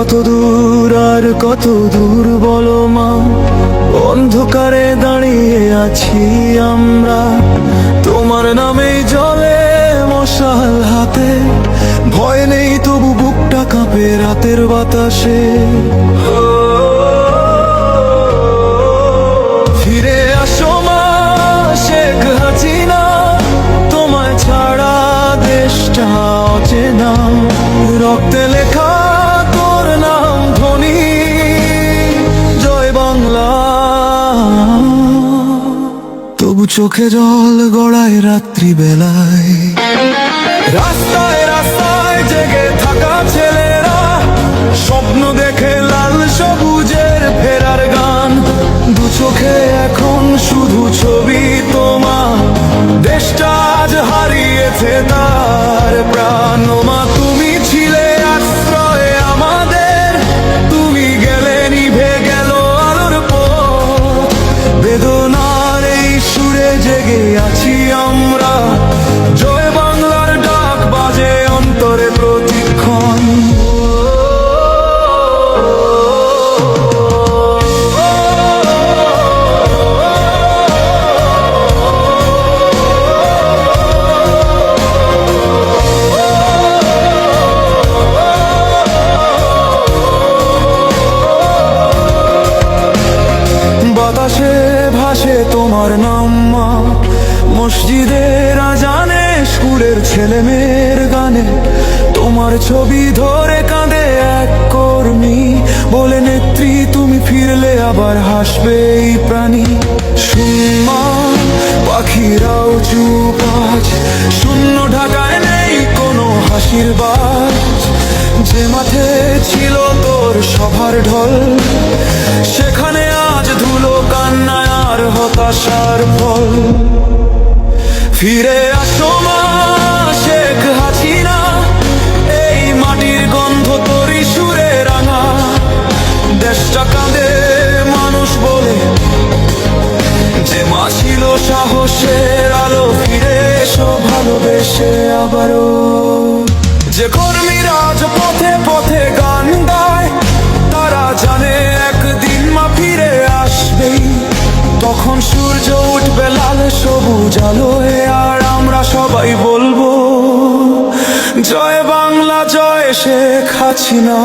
কত দূর আর কত দূর বলো মা, অন্ধকারে দাঁড়িয়ে আছি আমরা। তোমার নামেই জ্বলে মশাল হাতে, ভয় নেই তবু বুকটা কাঁপে রাতের বাতাসে। ফিরে আসো মা শেখ হাসিনা, তোমায় ছাড়া দেশটা অচেনা। রক্তে লেখা তোর নাম ধ্বনি, জয় বাংলা। তবু চোখে জল গড়ায় রাত্রি বেলায়। রাস্তায় রাস্তায় জেগে থাকা ছেলেরা স্বপ্ন দেখে লাল সবুজের ফেরার গান। দু চোখে এখন শুধু ছবি তোমার, দেশটা আজ হারিয়েছে তার প্রাণ। মা তুমি ছিলে আশ্রয় আমাদের, তুমি গেলে নিভে গেল আলোর পথ। বেদনার এই সুরে জেগে আছি আমরা, জয় বাংলার ডাক বাজে অন্তরে প্রতিক্ষণ। বাতাসে ভাসে তোমার নাম মা, মসজিদের আজানে স্কুলের ছেলে মেয়ের গানে। তোমার ছবি ধরে কাঁদে এক কর্মী, বলে নেত্রী তুমি ফিরলে আবার হাসবে এই প্রাণী। সুম্মা পাখিরাও চুপ আজ, শূন্য ঢাকায় নেই কোনো হাসির বাজ। যে মাঠে ছিল তোর সভার ঢল, সেখানে আজ ধুলো কান্নায় আর হতাশার ফল। ফিরে আসো মা শেখ হাসিনা, এই মাটির গন্ধ তোরই সুরে রাঙা। দেশটা কাঁদে মানুষ বলে, যে মা ছিল সাহসের আলো। ফিরে এসো ভালোবেসে আবারও। যে কর্মীরা আজ পথে পথে গান গায়, তারা জানে একদিন মা ফিরে আসবেই। তখন সূর্য উঠবে লাল সবুজ আলোয়, আর আমরা সবাই বলবো জয় বাংলা, জয় শেখ হাসিনা।